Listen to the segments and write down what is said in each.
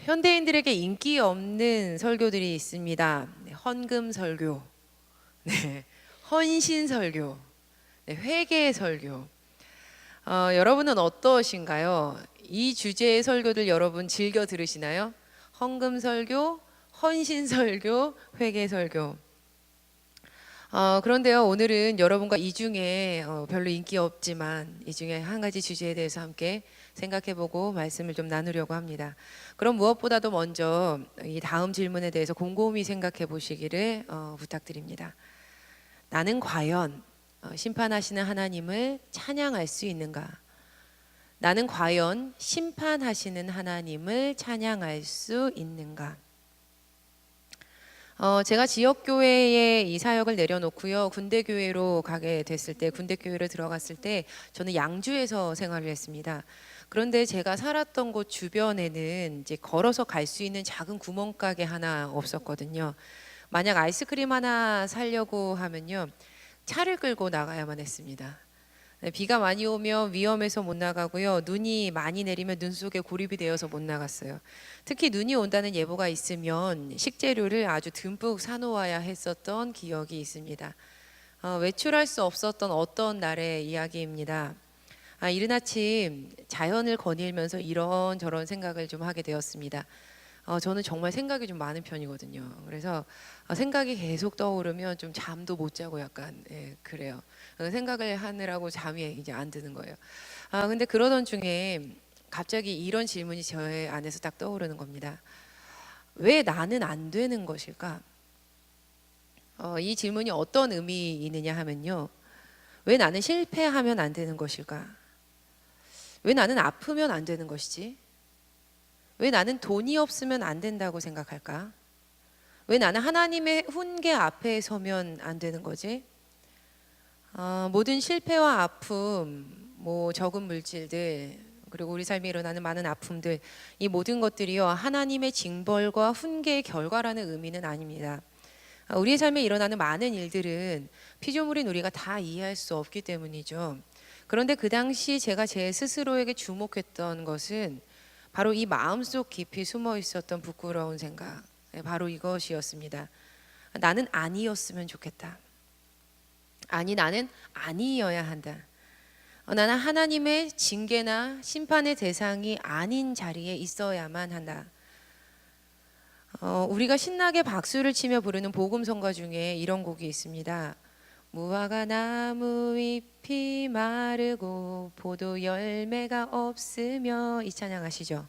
현대인들에게 인기 없는 설교들이 있습니다. 네, 헌금 설교, 네, 헌신 설교, 네, 회개 설교. 여러분은 어떠신가요? 이 주제의 설교들 여러분 즐겨 들으시나요? 헌금 설교, 헌신 설교, 회개 설교. 그런데요, 오늘은 여러분과 이 중에 별로 인기 없지만 이 중에 한 가지 주제에 대해서 함께 생각해보고 말씀을 좀 나누려고 합니다. 그럼 무엇보다도 먼저 이 다음 질문에 대해서 곰곰이 생각해 보시기를 부탁드립니다. 나는 과연 심판하시는 하나님을 찬양할 수 있는가? 나는 과연 심판하시는 하나님을 찬양할 수 있는가? 제가 지역교회에 이 사역을 내려놓고요. 군대교회로 가게 됐을 때, 군대교회로 들어갔을 때 저는 양주에서 생활을 했습니다. 그런데 제가 살았던 곳 주변에는 이제 걸어서 갈 수 있는 작은 구멍가게 하나 없었거든요. 만약 아이스크림 하나 사려고 하면요. 차를 끌고 나가야만 했습니다. 네, 비가 많이 오면 위험해서 못 나가고요. 눈이 많이 내리면 눈 속에 고립이 되어서 못 나갔어요. 특히 눈이 온다는 예보가 있으면 식재료를 아주 듬뿍 사놓아야 했었던 기억이 있습니다. 외출할 수 없었던 어떤 날의 이야기입니다. 이른 아침 자연을 거닐면서 이런저런 생각을 좀 하게 되었습니다. 저는 정말 생각이 좀 많은 편이거든요. 그래서 생각이 계속 떠오르면 좀 잠도 못 자고 약간 그래요. 생각을 하느라고 잠이 이제 안 드는 거예요. 근데 그러던 중에 갑자기 이런 질문이 저의 안에서 딱 떠오르는 겁니다. 왜 나는 안 되는 것일까? 이 질문이 어떤 의미 있느냐 하면요. 왜 나는 실패하면 안 되는 것일까? 왜 나는 아프면 안 되는 것이지? 왜 나는 돈이 없으면 안 된다고 생각할까? 왜 나는 하나님의 훈계 앞에 서면 안 되는 거지? 모든 실패와 아픔, 뭐 적은 물질들, 그리고 우리 삶에 일어나는 많은 아픔들, 이 모든 것들이요 하나님의 징벌과 훈계의 결과라는 의미는 아닙니다. 우리의 삶에 일어나는 많은 일들은 피조물인 우리가 다 이해할 수 없기 때문이죠. 그런데 그 당시 제가 제 스스로에게 주목했던 것은 바로 이 마음속 깊이 숨어 있었던 부끄러운 생각, 바로 이것이었습니다. 나는 아니었으면 좋겠다. 아니, 나는 아니어야 한다. 나는 하나님의 징계나 심판의 대상이 아닌 자리에 있어야만 한다. 우리가 신나게 박수를 치며 부르는 복음성가 중에 이런 곡이 있습니다. 무화과 나무 잎이 마르고 포도 열매가 없으며, 이 찬양 아시죠?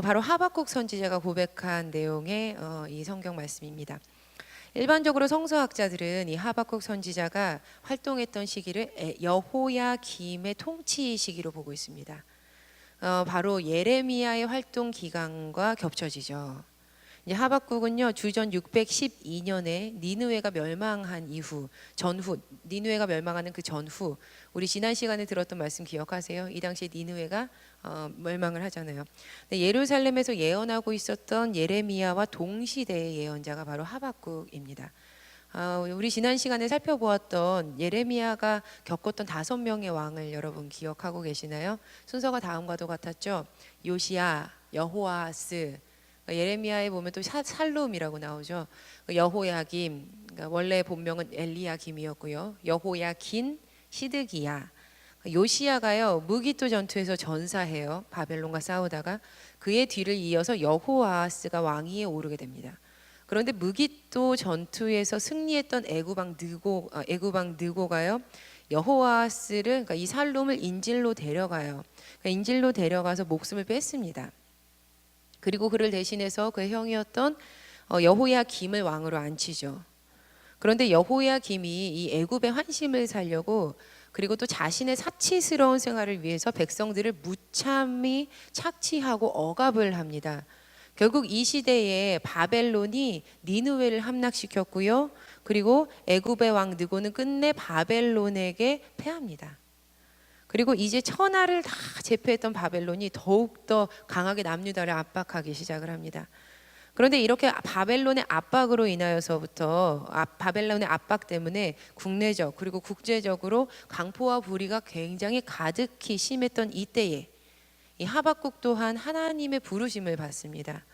바로 하박국 선지자가 고백한 내용의 이 성경 말씀입니다. 일반적으로 성서학자들은 이 하박국 선지자가 활동했던 시기를 여호야김의 통치 시기로 보고 있습니다. 바로 예레미야의 활동 기간과 겹쳐지죠. 이제 하박국은요 주전 612년에 니느웨가 멸망한 이후 전후, 니느웨가 멸망하는 그 전후, 우리 지난 시간에 들었던 말씀 기억하세요? 이 당시에 니느웨가 멸망을 하잖아요. 예루살렘에서 예언하고 있었던 예레미야와 동시대의 예언자가 바로 하박국입니다. 우리 지난 시간에 살펴보았던 예레미야가 겪었던 5명의 왕을 여러분 기억하고 계시나요? 순서가 다음과도 같았죠. 요시야, 여호아스, 예레미야에 보면 또 살룸이라고 나오죠. 여호야김, 그러니까 원래 본명은 엘리야김이었고요. 여호야긴, 시드기야. 요시야가요 무기토 전투에서 전사해요. 바벨론과 싸우다가 그의 뒤를 이어서 여호아하스가 왕위에 오르게 됩니다. 그런데 무기토 전투에서 승리했던 애굽왕 느고가요 여호아하스를, 그러니까 이 살룸을 인질로 데려가요. 그러니까 인질로 데려가서 목숨을 뺐습니다. 그리고 그를 대신해서 그의 형이었던 여호야김을 왕으로 앉히죠. 그런데 여호야김이 이 애굽의 환심을 살려고, 그리고 또 자신의 사치스러운 생활을 위해서 백성들을 무참히 착취하고 억압을 합니다. 결국 이 시대에 바벨론이 니느웨를 함락시켰고요. 그리고 애굽의 왕 느고는 끝내 바벨론에게 패합니다. 그리고 이제 천하를 다 제패했던 바벨론이 더욱더 강하게 남유다를 압박하기 시작을 합니다. 그런데 이렇게 바벨론의 압박으로 인하여서부터 바벨론의 압박 때문에 국내적 그리고 국제적으로 강포와 불의가 굉장히 가득히 심했던 이때에 이 하박국 또한 하나님의 부르심을 받습니다.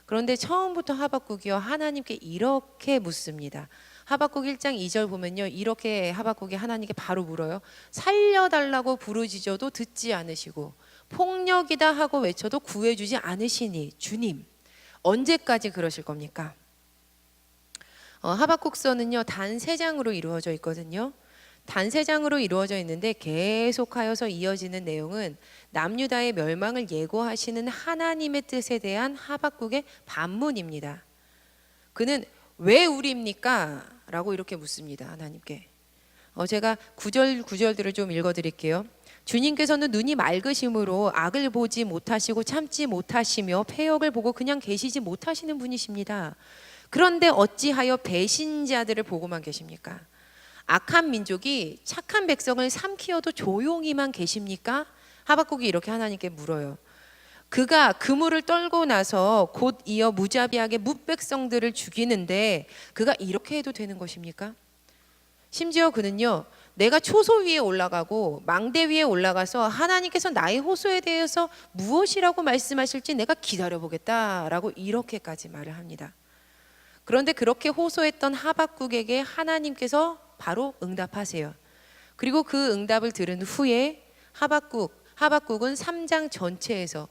그런데 처음부터 하박국이요 하나님께 이렇게 묻습니다. 하박국 1장 2절 보면요, 이렇게 하박국이 하나님께 바로 물어요. 살려달라고 부르짖어도 듣지 않으시고 폭력이다 하고 외쳐도 구해주지 않으시니 주님 언제까지 그러실 겁니까? 하박국서는요 단 3장으로 이루어져 있거든요. 단 3장으로 이루어져 있는데 계속하여서 이어지는 내용은 남유다의 멸망을 예고하시는 하나님의 뜻에 대한 하박국의 반문입니다. 그는 왜 우리입니까? 라고 이렇게 묻습니다. 하나님께. 제가 구절들을 좀 읽어드릴게요. 주님께서는 눈이 맑으심으로 악을 보지 못하시고 참지 못하시며 패역을 보고 그냥 계시지 못하시는 분이십니다. 그런데 어찌하여 배신자들을 보고만 계십니까? 악한 민족이 착한 백성을 삼키어도 조용히만 계십니까? 하박국이 이렇게 하나님께 물어요. 그가 그물을 떨고 나서 곧 이어 무자비하게 뭇백성들을 죽이는데 그가 이렇게 해도 되는 것입니까? 심지어 그는요 내가 초소 위에 올라가고 망대 위에 올라가서 하나님께서 나의 호소에 대해서 무엇이라고 말씀하실지 내가 기다려보겠다라고 이렇게까지 말을 합니다. 그런데 그렇게 호소했던 하박국에게 하나님께서 바로 응답하세요. 그리고 그 응답을 들은 후에 하박국은 3장 전체에서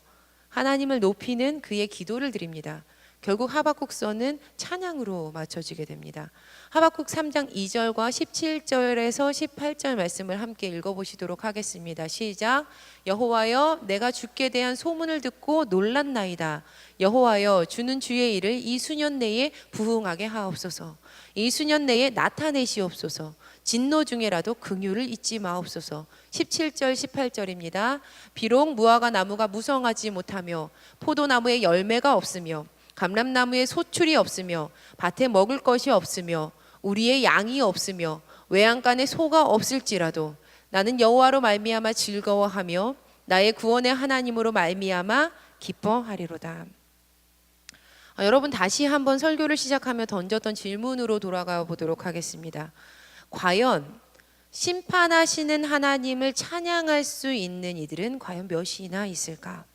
하나님을 높이는 그의 기도를 드립니다. 결국 하박국서는 찬양으로 맞춰지게 됩니다. 하박국 3장 2절과 17절에서 18절 말씀을 함께 읽어보시도록 하겠습니다. 시작. 여호와여 내가 주께 대한 소문을 듣고 놀랐나이다. 여호와여 주는 주의 일을 이 수년 내에 부흥하게 하옵소서. 이 수년 내에 나타내시옵소서. 진노 중에라도 긍휼을 잊지 마옵소서. 17절 18절입니다. 비록 무화과 나무가 무성하지 못하며 포도나무에 열매가 없으며 감람나무에 소출이 없으며 밭에 먹을 것이 없으며 우리의 양이 없으며 외양간에 소가 없을지라도 나는 여호와로 말미암아 즐거워하며 나의 구원의 하나님으로 말미암아 기뻐하리로다. 여러분 다시 한번 설교를 시작하며 던졌던 질문으로 돌아가 보도록 하겠습니다. 과연 심판하시는 하나님을 찬양할 수 있는 이들은 과연 몇이나 있을까?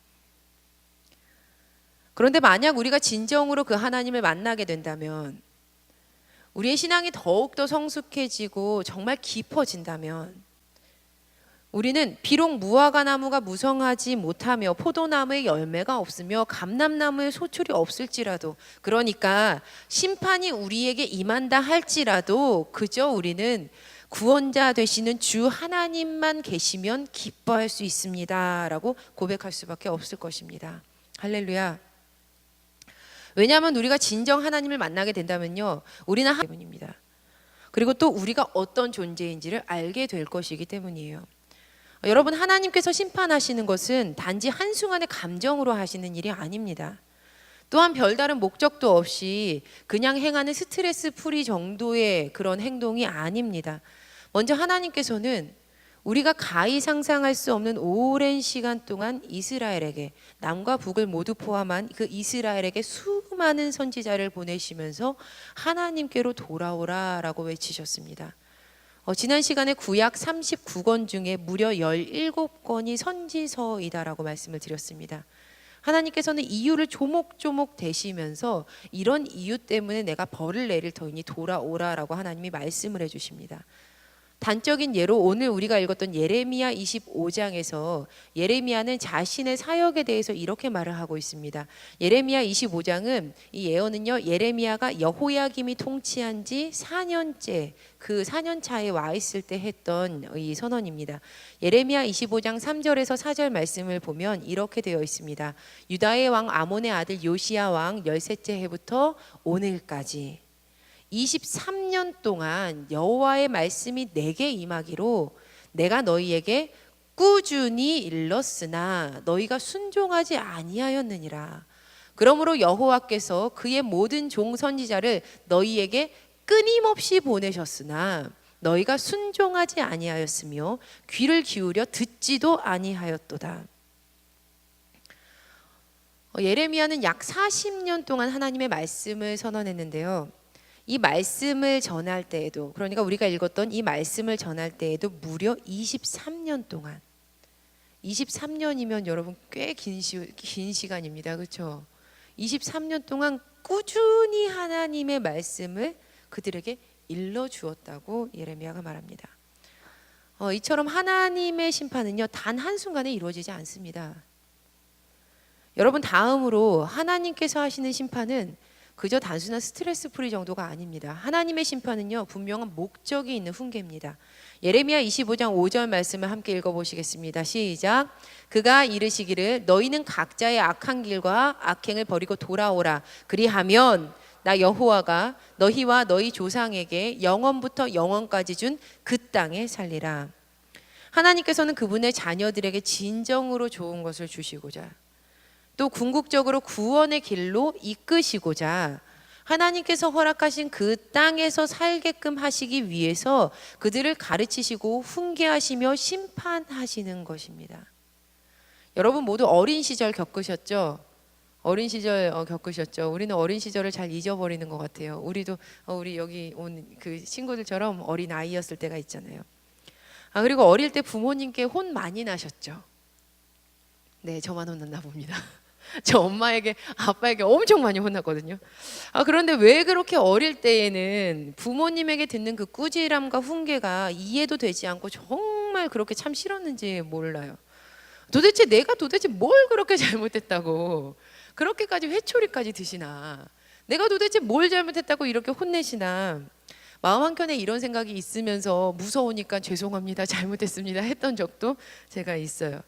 그런데 만약 우리가 진정으로 그 하나님을 만나게 된다면, 우리의 신앙이 더욱더 성숙해지고 정말 깊어진다면, 우리는 비록 무화과 나무가 무성하지 못하며 포도나무에 열매가 없으며 감람나무에 소출이 없을지라도, 그러니까 심판이 우리에게 임한다 할지라도 그저 우리는 구원자 되시는 주 하나님만 계시면 기뻐할 수 있습니다 라고 고백할 수밖에 없을 것입니다. 할렐루야. 왜냐하면 우리가 진정 하나님을 만나게 된다면요 우리는 하나님 때문입니다. 그리고 또 우리가 어떤 존재인지를 알게 될 것이기 때문이에요. 여러분 하나님께서 심판하시는 것은 단지 한순간의 감정으로 하시는 일이 아닙니다. 또한 별다른 목적도 없이 그냥 행하는 스트레스 풀이 정도의 그런 행동이 아닙니다. 먼저 하나님께서는 우리가 가히 상상할 수 없는 오랜 시간 동안 이스라엘에게, 남과 북을 모두 포함한 그 이스라엘에게 수많은 선지자를 보내시면서 하나님께로 돌아오라라고 외치셨습니다. 지난 시간에 구약 39권 중에 무려 17권이 선지서이다라고 말씀을 드렸습니다. 하나님께서는 이유를 조목조목 대시면서 이런 이유 때문에 내가 벌을 내릴 터이니 돌아오라라고 하나님이 말씀을 해주십니다. 단적인 예로 오늘 우리가 읽었던 예레미야 25장에서 예레미야는 자신의 사역에 대해서 이렇게 말을 하고 있습니다. 예레미야 25장은 이 예언은요 예레미야가 여호야김이 통치한 지 4년째 그 4년 차에 와 있을 때 했던 이 선언입니다. 예레미야 25장 3절에서 4절 말씀을 보면 이렇게 되어 있습니다. 유다의 왕 아몬의 아들 요시야 왕 13째 해부터 오늘까지 23년 동안 여호와의 말씀이 내게 임하기로 내가 너희에게 꾸준히 일렀으나 너희가 순종하지 아니하였느니라. 그러므로 여호와께서 그의 모든 종 선지자를 너희에게 끊임없이 보내셨으나 너희가 순종하지 아니하였으며 귀를 기울여 듣지도 아니하였도다. 예레미야는 약 40년 동안 하나님의 말씀을 선언했는데요. 이 말씀을 전할 때에도, 그러니까 우리가 읽었던 이 말씀을 전할 때에도 무려 23년 동안 23년이면 여러분 꽤 긴 시간입니다. 그렇죠? 23년 동안 꾸준히 하나님의 말씀을 그들에게 일러주었다고 예레미야가 말합니다. 이처럼 하나님의 심판은요, 단 한순간에 이루어지지 않습니다. 여러분, 다음으로 하나님께서 하시는 심판은 그저 단순한 스트레스 풀이 정도가 아닙니다. 하나님의 심판은요, 분명한 목적이 있는 훈계입니다. 예레미야 25장 5절 말씀을 함께 읽어보시겠습니다. 시작. 그가 이르시기를 너희는 각자의 악한 길과 악행을 버리고 돌아오라. 그리하면 나 여호와가 너희와 너희 조상에게 영원부터 영원까지 준 그 땅에 살리라. 하나님께서는 그분의 자녀들에게 진정으로 좋은 것을 주시고자 또 궁극적으로 구원의 길로 이끄시고자 하나님께서 허락하신 그 땅에서 살게끔 하시기 위해서 그들을 가르치시고 훈계하시며 심판하시는 것입니다. 여러분 모두 어린 시절 겪으셨죠? 어린 시절 겪으셨죠? 우리는 어린 시절을 잘 잊어버리는 것 같아요. 우리도 우리 여기 온 그 친구들처럼 어린 아이였을 때가 있잖아요. 그리고 어릴 때 부모님께 혼 많이 나셨죠? 네, 저만 혼났나 봅니다. 저 엄마에게 아빠에게 엄청 많이 혼났거든요. 그런데 왜 그렇게 어릴 때에는 부모님에게 듣는 그 꾸지람과 훈계가 이해도 되지 않고 정말 그렇게 참 싫었는지 몰라요. 도대체 내가 뭘 그렇게 잘못했다고 그렇게까지 회초리까지 드시나, 내가 도대체 뭘 잘못했다고 이렇게 혼내시나, 마음 한켠에 이런 생각이 있으면서 무서우니까 죄송합니다, 잘못했습니다 했던 적도 제가 있어요.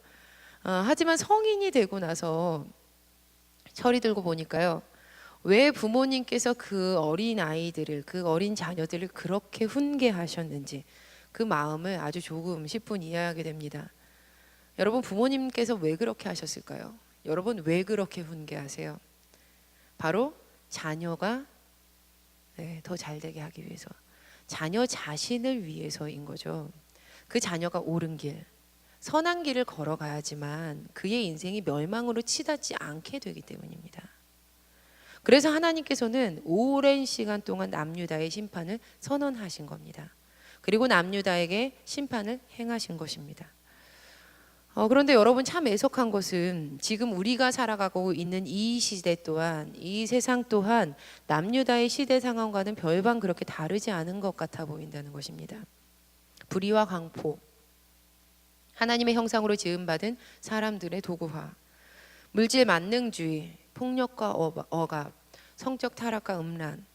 하지만 성인이 되고 나서 철이 들고 보니까요, 왜 부모님께서 그 어린 아이들을, 그 어린 자녀들을 그렇게 훈계하셨는지 그 마음을 아주 조금 10분 이해하게 됩니다. 여러분, 부모님께서 왜 그렇게 하셨을까요? 여러분, 왜 그렇게 훈계하세요? 바로 자녀가 더 잘되게 하기 위해서, 자녀 자신을 위해서인 거죠. 그 자녀가 옳은 길, 선한 길을 걸어가야지만 그의 인생이 멸망으로 치닫지 않게 되기 때문입니다. 그래서 하나님께서는 오랜 시간 동안 남유다의 심판을 선언하신 겁니다. 그리고 남유다에게 심판을 행하신 것입니다. 그런데 여러분, 참 애석한 것은 지금 우리가 살아가고 있는 이 시대 또한, 이 세상 또한 남유다의 시대 상황과는 별반 그렇게 다르지 않은 것 같아 보인다는 것입니다. 불의와 강포, 하나님의 형상으로 지음받은 사람들의 도구화, 물질 만능주의, 폭력과 억압, 성적 타락과 음란.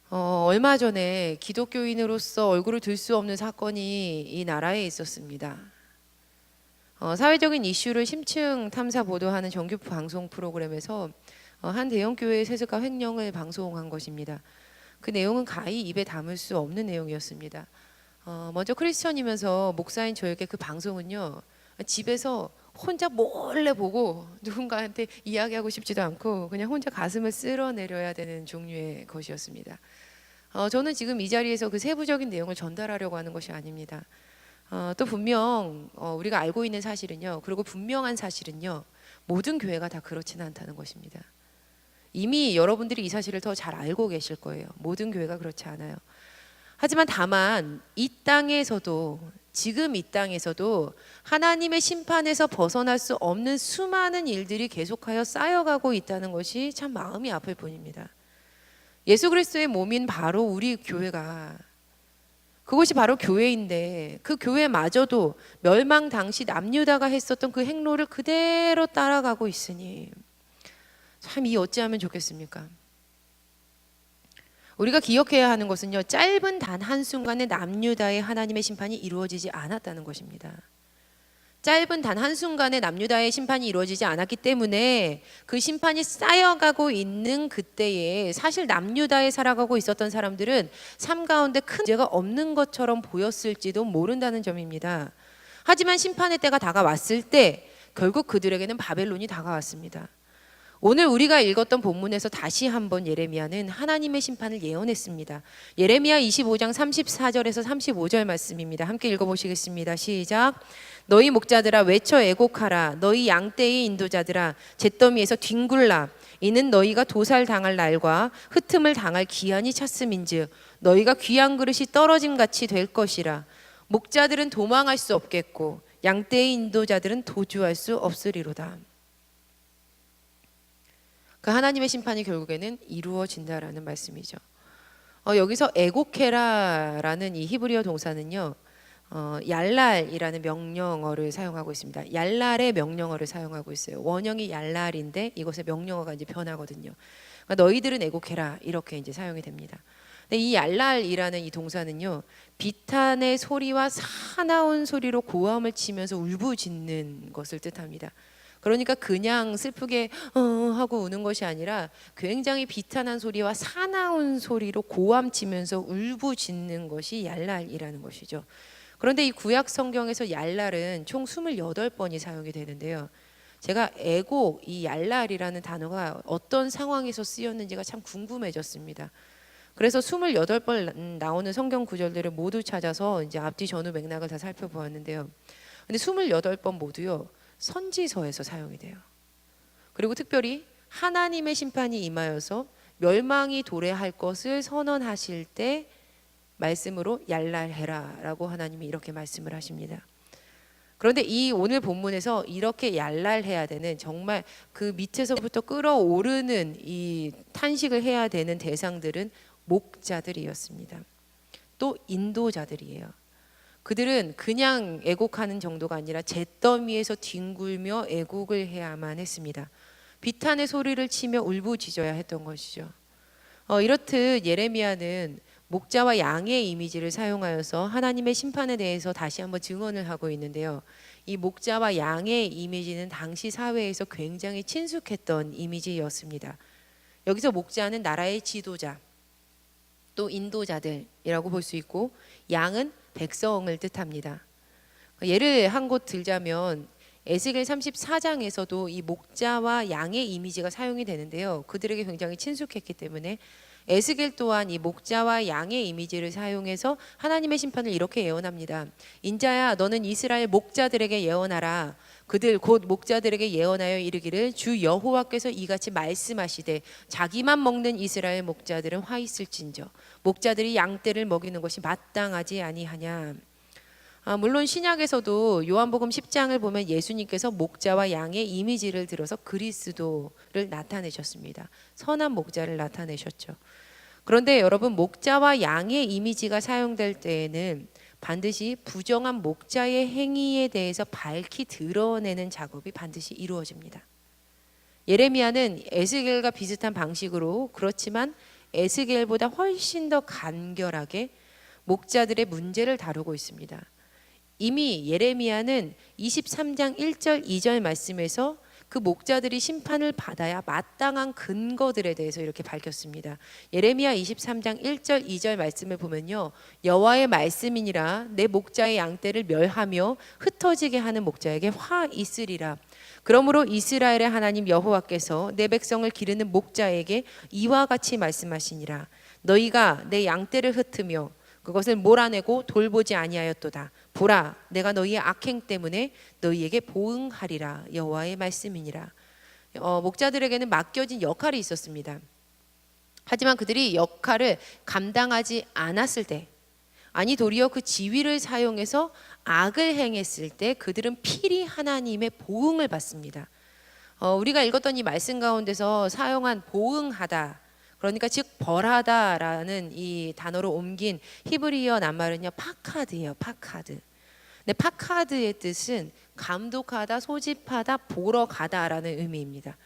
얼마 전에 기독교인으로서 얼굴을 들 수 없는 사건이 이 나라에 있었습니다. 사회적인 이슈를 심층 탐사 보도하는 정규 방송 프로그램에서 한 대형 교회의 세습과 횡령을 방송한 것입니다. 그 내용은 가히 입에 담을 수 없는 내용이었습니다. 먼저 크리스천이면서 목사인 저에게 그 방송은요, 집에서 혼자 몰래 보고 누군가한테 이야기하고 싶지도 않고 그냥 혼자 가슴을 쓸어내려야 되는 종류의 것이었습니다. 저는 지금 이 자리에서 그 세부적인 내용을 전달하려고 하는 것이 아닙니다. 또 분명 우리가 알고 있는 사실은요, 그리고 분명한 사실은요, 모든 교회가 다 그렇지는 않다는 것입니다. 이미 여러분들이 이 사실을 더 잘 알고 계실 거예요. 모든 교회가 그렇지 않아요. 하지만 다만 이 땅에서도, 지금 이 땅에서도 하나님의 심판에서 벗어날 수 없는 수많은 일들이 계속하여 쌓여가고 있다는 것이 참 마음이 아플 뿐입니다. 예수 그리스도의 몸인 바로 우리 교회가, 그것이 바로 교회인데 그 교회마저도 멸망 당시 남유다가 했었던 그 행로를 그대로 따라가고 있으니 참 이 어찌하면 좋겠습니까? 우리가 기억해야 하는 것은요, 짧은 단 한순간에 남유다의 하나님의 심판이 이루어지지 않았다는 것입니다. 짧은 단 한순간에 남유다의 심판이 이루어지지 않았기 때문에 그 심판이 쌓여가고 있는 그때에 사실 남유다에 살아가고 있었던 사람들은 삶 가운데 큰 문제가 없는 것처럼 보였을지도 모른다는 점입니다. 하지만 심판의 때가 다가왔을 때 결국 그들에게는 바벨론이 다가왔습니다. 오늘 우리가 읽었던 본문에서 다시 한번 예레미야는 하나님의 심판을 예언했습니다. 예레미야 25장 34절에서 35절 말씀입니다. 함께 읽어보시겠습니다. 시작. 너희 목자들아 외쳐 애곡하라. 너희 양떼의 인도자들아 잿더미에서 뒹굴라. 이는 너희가 도살당할 날과 흩음을 당할 기한이 찼음인즉 너희가 귀한 그릇이 떨어짐같이 될 것이라. 목자들은 도망할 수 없겠고 양떼의 인도자들은 도주할 수 없으리로다. 그 하나님의 심판이 결국에는 이루어진다라는 말씀이죠. 여기서 에고케라라는 이 히브리어 동사는요, 얄랄이라는 명령어를 사용하고 있습니다. 얄랄의 명령어를 사용하고 있어요. 원형이 얄랄인데 이것의 명령어가 이제 변하거든요. 그러니까 너희들은 에고케라 이렇게 이제 사용이 됩니다. 근데 이 얄랄이라는 이 동사는요, 비탄의 소리와 사나운 소리로 고함을 치면서 울부짖는 것을 뜻합니다. 그러니까 그냥 슬프게 하고 우는 것이 아니라 굉장히 비탄한 소리와 사나운 소리로 고함치면서 울부짖는 것이 얄랄이라는 것이죠. 그런데 이 구약 성경에서 얄랄은 총 28번이 사용이 되는데요. 제가 애곡, 이 얄랄이라는 단어가 어떤 상황에서 쓰였는지가 참 궁금해졌습니다. 그래서 28번 나오는 성경 구절들을 모두 찾아서 이제 앞뒤 전후 맥락을 다 살펴보았는데요. 근데 28번 모두요, 선지서에서 사용이 돼요. 그리고 특별히 하나님의 심판이 임하여서 멸망이 도래할 것을 선언하실 때 말씀으로 얄랄해라라고 하나님이 이렇게 말씀을 하십니다. 그런데 이 오늘 본문에서 이렇게 얄랄해야 되는, 정말 그 밑에서부터 끌어오르는 이 탄식을 해야 되는 대상들은 목자들이었습니다. 또 인도자들이에요. 그들은 그냥 애곡하는 정도가 아니라 잿더미에서 뒹굴며 애곡을 해야만 했습니다. 비탄의 소리를 치며 울부짖어야 했던 것이죠. 이렇듯 예레미야는 목자와 양의 이미지를 사용하여서 하나님의 심판에 대해서 다시 한번 증언을 하고 있는데요. 이 목자와 양의 이미지는 당시 사회에서 굉장히 친숙했던 이미지였습니다. 여기서 목자는 나라의 지도자, 또 인도자들이라고 볼 수 있고, 양은 백성을 뜻합니다. 예를 한 곳 들자면 에스겔 34장에서도 이 목자와 양의 이미지가 사용이 되는데요. 그들에게 굉장히 친숙했기 때문에 에스겔 또한 이 목자와 양의 이미지를 사용해서 하나님의 심판을 이렇게 예언합니다. 인자야, 너는 이스라엘 목자들에게 예언하라. 그들 곧 목자들에게 예언하여 이르기를 주 여호와께서 이같이 말씀하시되 자기만 먹는 이스라엘 목자들은 화 있을진저 목자들이 양떼를 먹이는 것이 마땅하지 아니하냐. 물론 신약에서도 요한복음 10장을 보면 예수님께서 목자와 양의 이미지를 들어서 그리스도를 나타내셨습니다. 선한 목자를 나타내셨죠. 그런데 여러분, 목자와 양의 이미지가 사용될 때에는 반드시 부정한 목자의 행위에 대해서 밝히 드러내는 작업이 반드시 이루어집니다. 예레미야는 에스겔과 비슷한 방식으로, 그렇지만 에스겔보다 훨씬 더 간결하게 목자들의 문제를 다루고 있습니다. 이미 예레미야는 23장 1절 2절 말씀에서 그 목자들이 심판을 받아야 마땅한 근거들에 대해서 이렇게 밝혔습니다. 예레미야 23장 1절 2절 말씀을 보면요, 여호와의 말씀이니라 내 목자의 양떼를 멸하며 흩어지게 하는 목자에게 화 있으리라. 그러므로 이스라엘의 하나님 여호와께서 내 백성을 기르는 목자에게 이와 같이 말씀하시니라. 너희가 내 양떼를 흩으며 그것을 몰아내고 돌보지 아니하였도다. 보라, 내가 너희의 악행 때문에 너희에게 보응하리라. 여호와의 말씀이니라. 목자들에게는 맡겨진 역할이 있었습니다. 하지만 그들이 역할을 감당하지 않았을 때, 아니 도리어 그 지위를 사용해서 악을 행했을 때 그들은 필히 하나님의 보응을 받습니다. 우리가 읽었던 이 말씀 가운데서 사용한 보응하다, 그러니까 즉 벌하다라는 이 단어로 옮긴 히브리어 낱말은요, 파카드예요. 파카드. 근데 파카드의 뜻은 감독하다, 소집하다, 보러 가다라는 의미입니다.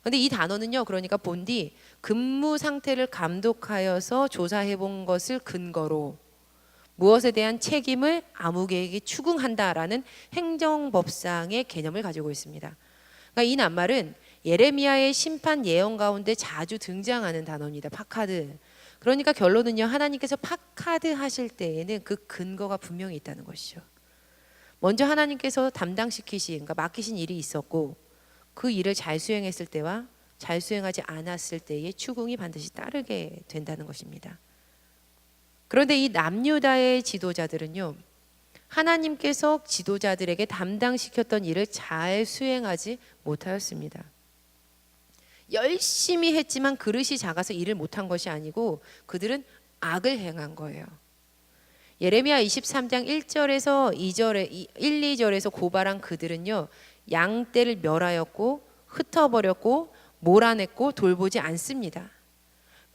그런데 이 단어는요, 그러니까 본디 근무 상태를 감독하여서 조사해 본 것을 근거로 무엇에 대한 책임을 아무개에게 추궁한다라는 행정법상의 개념을 가지고 있습니다. 그러니까 이 낱말은 예레미야의 심판 예언 가운데 자주 등장하는 단어입니다. 파카드. 그러니까 결론은요, 하나님께서 파카드 하실 때에는 그 근거가 분명히 있다는 것이죠. 먼저 하나님께서 담당시키신, 그러니까 맡기신 일이 있었고, 그 일을 잘 수행했을 때와 잘 수행하지 않았을 때의 추궁이 반드시 따르게 된다는 것입니다. 그런데 이 남유다의 지도자들은요, 하나님께서 지도자들에게 담당시켰던 일을 잘 수행하지 못하였습니다. 열심히 했지만 그릇이 작아서 일을 못한 것이 아니고 그들은 악을 행한 거예요. 예레미야 23장 1절에서 2절에서 고발한 그들은요, 양떼를 멸하였고 흩어버렸고 몰아냈고 돌보지 않습니다.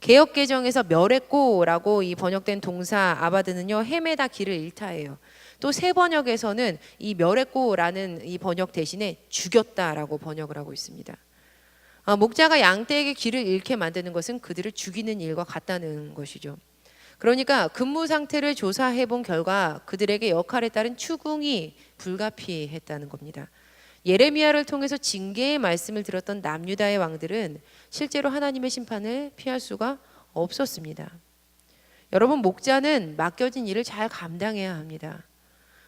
개역개정에서 멸했고라고 이 번역된 동사 아바드는요, 헤매다 길을 잃다예요. 또 새 번역에서는 이 멸했고라는 이 번역 대신에 죽였다라고 번역을 하고 있습니다. 목자가 양떼에게 길을 잃게 만드는 것은 그들을 죽이는 일과 같다는 것이죠. 그러니까 근무 상태를 조사해 본 결과 그들에게 역할에 따른 추궁이 불가피했다는 겁니다. 예레미야를 통해서 징계의 말씀을 들었던 남유다의 왕들은 실제로 하나님의 심판을 피할 수가 없었습니다. 여러분, 목자는 맡겨진 일을 잘 감당해야 합니다.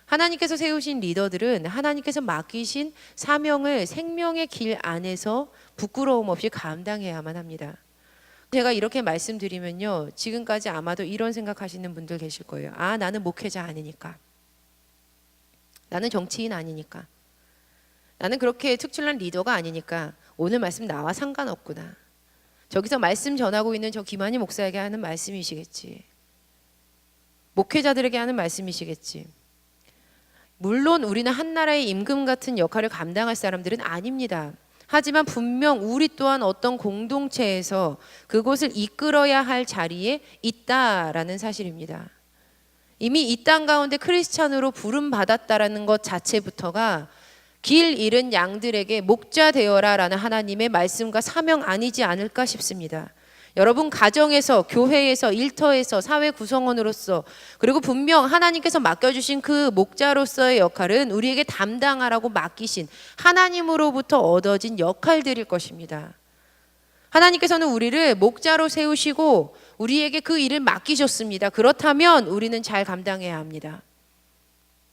하나님께서 세우신 리더들은 하나님께서 맡기신 사명을 생명의 길 안에서 부끄러움 없이 감당해야만 합니다. 제가 이렇게 말씀드리면요, 지금까지 아마도 이런 생각하시는 분들 계실 거예요. 나는 목회자 아니니까, 나는 정치인 아니니까, 나는 그렇게 특출난 리더가 아니니까 오늘 말씀 나와 상관없구나. 저기서 말씀 전하고 있는 저 김한희 목사에게 하는 말씀이시겠지, 목회자들에게 하는 말씀이시겠지. 물론 우리는 한나라의 임금 같은 역할을 감당할 사람들은 아닙니다. 하지만 분명 우리 또한 어떤 공동체에서 그곳을 이끌어야 할 자리에 있다라는 사실입니다. 이미 이 땅 가운데 크리스찬으로 부름받았다라는 것 자체부터가 길 잃은 양들에게 목자 되어라 라는 하나님의 말씀과 사명 아니지 않을까 싶습니다. 여러분, 가정에서, 교회에서, 일터에서, 사회 구성원으로서, 그리고 분명 하나님께서 맡겨주신 그 목자로서의 역할은 우리에게 담당하라고 맡기신 하나님으로부터 얻어진 역할들일 것입니다. 하나님께서는 우리를 목자로 세우시고 우리에게 그 일을 맡기셨습니다. 그렇다면 우리는 잘 감당해야 합니다.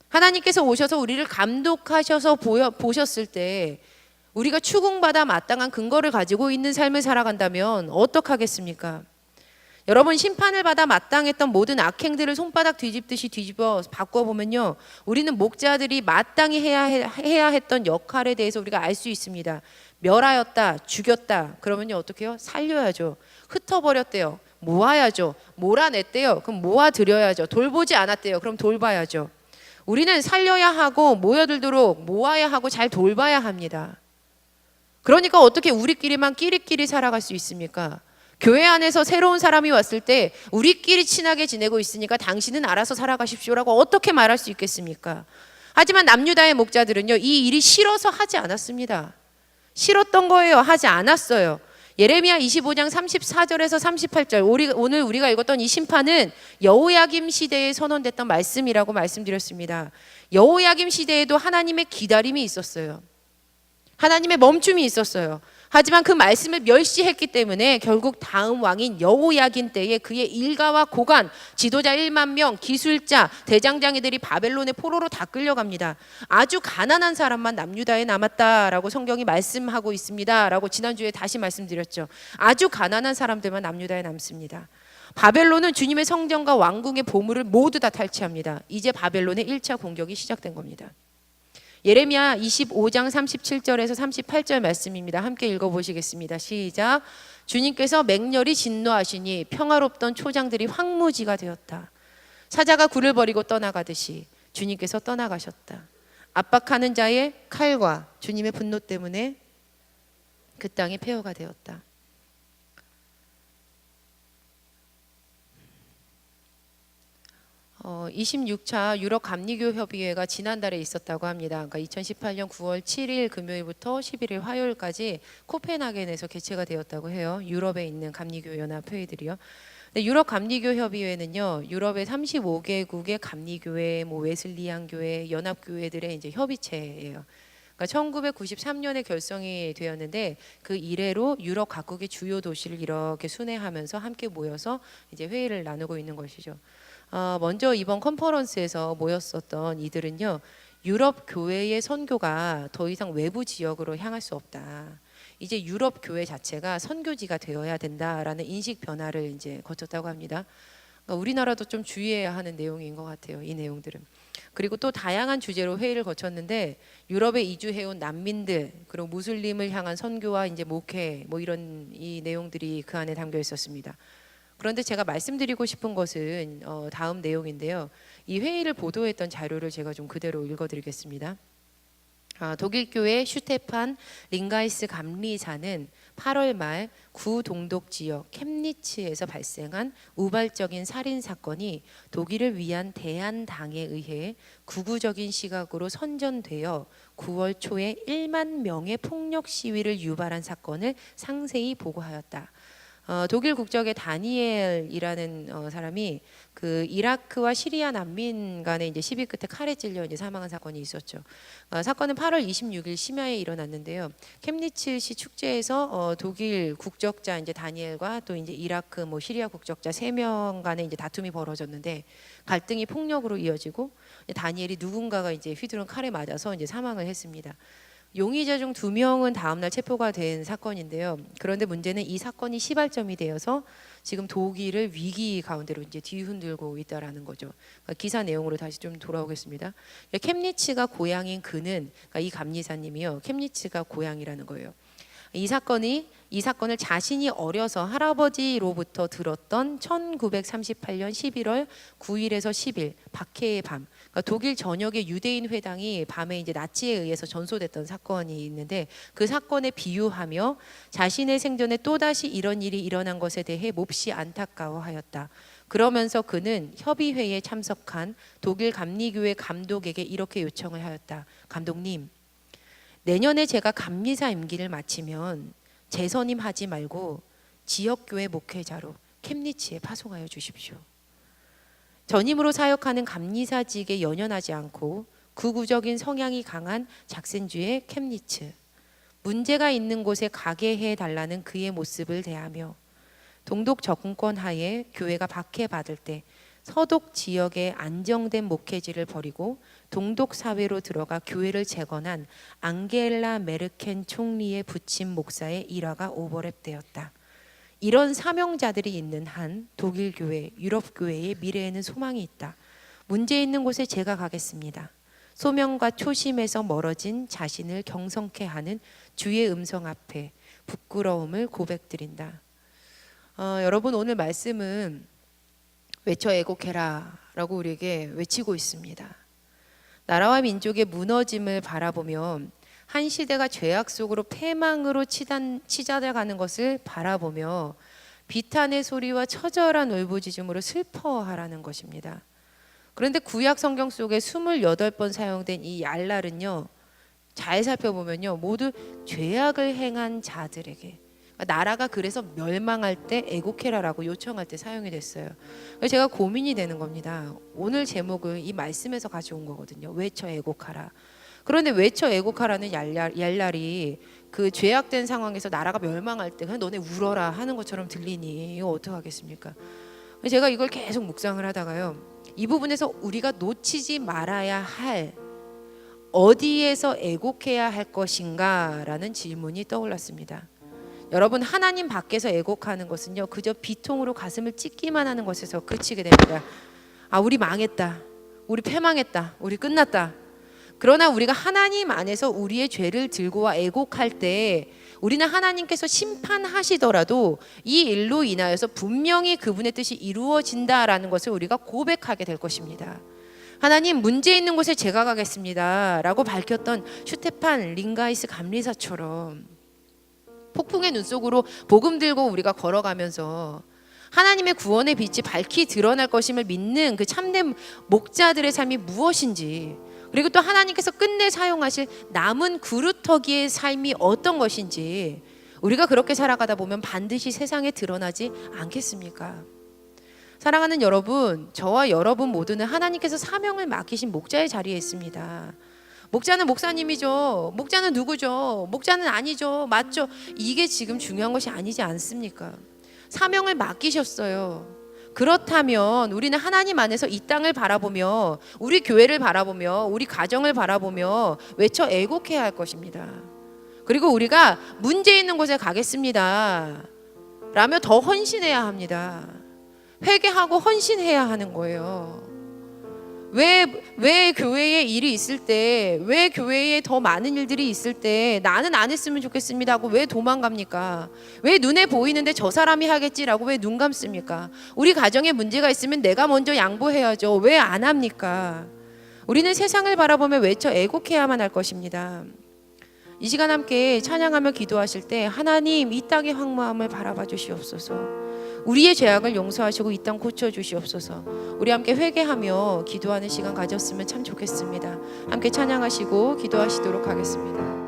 하나님께서 오셔서 우리를 감독하셔서 보셨을 때 우리가 추궁받아 마땅한 근거를 가지고 있는 삶을 살아간다면 어떡하겠습니까? 여러분, 심판을 받아 마땅했던 모든 악행들을 손바닥 뒤집듯이 뒤집어 바꿔보면요, 우리는 목자들이 마땅히 해야 했던 역할에 대해서 우리가 알 수 있습니다. 멸하였다, 죽였다, 그러면요 어떻게 해요? 살려야죠. 흩어버렸대요, 모아야죠. 몰아냈대요, 그럼 모아드려야죠. 돌보지 않았대요, 그럼 돌봐야죠. 우리는 살려야 하고 모여들도록 모아야 하고 잘 돌봐야 합니다. 그러니까 어떻게 우리끼리만 끼리끼리 살아갈 수 있습니까? 교회 안에서 새로운 사람이 왔을 때 우리끼리 친하게 지내고 있으니까 당신은 알아서 살아가십시오라고 어떻게 말할 수 있겠습니까? 하지만 남유다의 목자들은요, 이 일이 싫어서 하지 않았습니다. 싫었던 거예요. 하지 않았어요. 예레미야 25장 34절에서 38절, 오늘 우리가 읽었던 이 심판은 여호야김 시대에 선언됐던 말씀이라고 말씀드렸습니다. 여호야김 시대에도 하나님의 기다림이 있었어요. 하나님의 멈춤이 있었어요. 하지만 그 말씀을 멸시했기 때문에 결국 다음 왕인 여호야긴 때에 그의 일가와 고관, 지도자 1만 명, 기술자, 대장장이들이 바벨론의 포로로 다 끌려갑니다. 아주 가난한 사람만 남유다에 남았다라고 성경이 말씀하고 있습니다 라고 지난주에 다시 말씀드렸죠. 아주 가난한 사람들만 남유다에 남습니다. 바벨론은 주님의 성전과 왕궁의 보물을 모두 다 탈취합니다. 이제 바벨론의 1차 공격이 시작된 겁니다. 예레미야 25장 37절에서 38절 말씀입니다. 함께 읽어보시겠습니다. 시작. 주님께서 맹렬히 진노하시니 평화롭던 초장들이 황무지가 되었다. 사자가 굴을 버리고 떠나가듯이 주님께서 떠나가셨다. 압박하는 자의 칼과 주님의 분노 때문에 그 땅이 폐허가 되었다. 26차 유럽 감리교 협의회가 지난달에 있었다고 합니다. 그러니까 2018년 9월 7일 금요일부터 11일 화요일까지 코펜하겐에서 개최가 되었다고 해요. 유럽에 있는 감리교 연합 회의들이요. 근데 유럽 감리교 협의회는요, 유럽의 35개국의 감리교회, 웨슬리안 교회, 연합 교회들의 이제 협의체예요. 그러니까 1993년에 결성이 되었는데 그 이래로 유럽 각국의 주요 도시를 이렇게 순회하면서 함께 모여서 이제 회의를 나누고 있는 것이죠. 먼저 이번 컨퍼런스에서 모였었던 이들은요, 유럽 교회의 선교가 더 이상 외부 지역으로 향할 수 없다. 이제 유럽 교회 자체가 선교지가 되어야 된다라는 인식 변화를 이제 거쳤다고 합니다. 그러니까 우리나라도 좀 주의해야 하는 내용인 것 같아요, 이 내용들은. 그리고 또 다양한 주제로 회의를 거쳤는데 유럽에 이주해온 난민들, 그리고 무슬림을 향한 선교와 이제 목회, 뭐 이런 이 내용들이 그 안에 담겨 있었습니다. 그런데 제가 말씀드리고 싶은 것은 다음 내용인데요. 이 회의를 보도했던 자료를 제가 좀 그대로 읽어드리겠습니다. 독일 교회 슈테판 링가이스 감리사는 8월 말 구동독 지역 켐니츠에서 발생한 우발적인 살인 사건이 독일을 위한 대한당에 의해 구구적인 시각으로 선전되어 9월 초에 1만 명의 폭력 시위를 유발한 사건을 상세히 보고하였다. 독일 국적의 다니엘이라는 사람이 그 이라크와 시리아 난민 간의 이제 시비 끝에 칼에 찔려 이제 사망한 사건이 있었죠. 사건은 8월 26일 심야에 일어났는데요. 켐니츠시 축제에서 독일 국적자 이제 다니엘과 또 이제 이라크 뭐 시리아 국적자 3명 간의 이제 다툼이 벌어졌는데 갈등이 폭력으로 이어지고 다니엘이 누군가가 이제 휘두른 칼에 맞아서 이제 사망을 했습니다. 용의자 중 2명은 다음날 체포가 된 사건인데요. 그런데 문제는 이 사건이 시발점이 되어서 지금 독일을 위기 가운데로 이제 뒤흔들고 있다라는 거죠. 그러니까 기사 내용으로 다시 좀 돌아오겠습니다. 켐니츠가 고향인 그는, 그러니까 이 감리사님이요, 켐니츠가 고향이라는 거예요. 이 사건을 자신이 어려서 할아버지로부터 들었던 1938년 11월 9일에서 10일 박해의 밤, 그러니까 독일 전역의 유대인 회당이 밤에 이제 나치에 의해서 전소됐던 사건이 있는데 그 사건에 비유하며 자신의 생전에 또다시 이런 일이 일어난 것에 대해 몹시 안타까워하였다. 그러면서 그는 협의회에 참석한 독일 감리교회 감독에게 이렇게 요청을 하였다. 감독님, 내년에 제가 감리사 임기를 마치면 재선임 하지 말고 지역교회 목회자로 켐니츠에 파송하여 주십시오. 전임으로 사역하는 감리사직에 연연하지 않고 극우적인 성향이 강한 작센주의 켐니츠, 문제가 있는 곳에 가게 해달라는 그의 모습을 대하며 동독 정권 하에 교회가 박해받을 때 서독 지역의 안정된 목회지를 버리고 동독 사회로 들어가 교회를 재건한 앙겔라 메르켄 총리의 부친 목사의 일화가 오버랩되었다. 이런 사명자들이 있는 한 독일 교회, 유럽 교회의 미래에는 소망이 있다. 문제 있는 곳에 제가 가겠습니다. 소명과 초심에서 멀어진 자신을 경성케 하는 주의 음성 앞에 부끄러움을 고백드린다. 여러분, 오늘 말씀은 외쳐 애곡해라 라고 우리에게 외치고 있습니다. 나라와 민족의 무너짐을 바라보며 한 시대가 죄악 속으로 패망으로 치닫아가는 것을 바라보며 비탄의 소리와 처절한 울부짖음으로 슬퍼하라는 것입니다. 그런데 구약 성경 속에 28번 사용된 이 얄랄은요, 잘 살펴보면요, 모두 죄악을 행한 자들에게, 나라가 그래서 멸망할 때 애곡해라라고 요청할 때 사용이 됐어요. 그래서 제가 고민이 되는 겁니다. 오늘 제목은 이 말씀에서 가져온 거거든요. 외쳐 애곡하라. 그런데 외쳐 애곡하라는 얄랄이 그 죄악된 상황에서 나라가 멸망할 때 그냥 너네 울어라 하는 것처럼 들리니 이거 어떡하겠습니까? 제가 이걸 계속 묵상을 하다가요, 이 부분에서 우리가 놓치지 말아야 할, 어디에서 애곡해야 할 것인가 라는 질문이 떠올랐습니다. 여러분, 하나님 밖에서 애곡하는 것은요, 그저 비통으로 가슴을 찢기만 하는 것에서 그치게 됩니다. 우리 망했다, 우리 패망했다, 우리 끝났다. 그러나 우리가 하나님 안에서 우리의 죄를 들고와 애곡할 때 우리는 하나님께서 심판하시더라도 이 일로 인하여서 분명히 그분의 뜻이 이루어진다라는 것을 우리가 고백하게 될 것입니다. 하나님, 문제 있는 곳에 제가 가겠습니다 라고 밝혔던 슈테판 링가이스 감리사처럼 폭풍의 눈 속으로 복음 들고 우리가 걸어가면서 하나님의 구원의 빛이 밝히 드러날 것임을 믿는 그 참된 목자들의 삶이 무엇인지, 그리고 또 하나님께서 끝내 사용하실 남은 그루터기의 삶이 어떤 것인지 우리가 그렇게 살아가다 보면 반드시 세상에 드러나지 않겠습니까? 사랑하는 여러분, 저와 여러분 모두는 하나님께서 사명을 맡기신 목자의 자리에 있습니다. 목자는 목사님이죠. 목자는 누구죠? 목자는 아니죠. 맞죠? 이게 지금 중요한 것이 아니지 않습니까? 사명을 맡기셨어요. 그렇다면 우리는 하나님 안에서 이 땅을 바라보며, 우리 교회를 바라보며, 우리 가정을 바라보며 외쳐 애곡해야 할 것입니다. 그리고 우리가 문제 있는 곳에 가겠습니다 라며 더 헌신해야 합니다. 회개하고 헌신해야 하는 거예요. 왜 교회에 일이 있을 때, 왜 교회에 더 많은 일들이 있을 때 나는 안 했으면 좋겠습니다 하고 왜 도망갑니까? 왜 눈에 보이는데 저 사람이 하겠지라고 왜 눈 감습니까? 우리 가정에 문제가 있으면 내가 먼저 양보해야죠. 왜 안 합니까? 우리는 세상을 바라보며 외쳐 애곡해야만 할 것입니다. 이 시간 함께 찬양하며 기도하실 때 하나님 이 땅의 황무함을 바라봐 주시옵소서. 우리의 죄악을 용서하시고 이 땅 고쳐 주시옵소서. 우리 함께 회개하며 기도하는 시간 가졌으면 참 좋겠습니다. 함께 찬양하시고 기도하시도록 하겠습니다.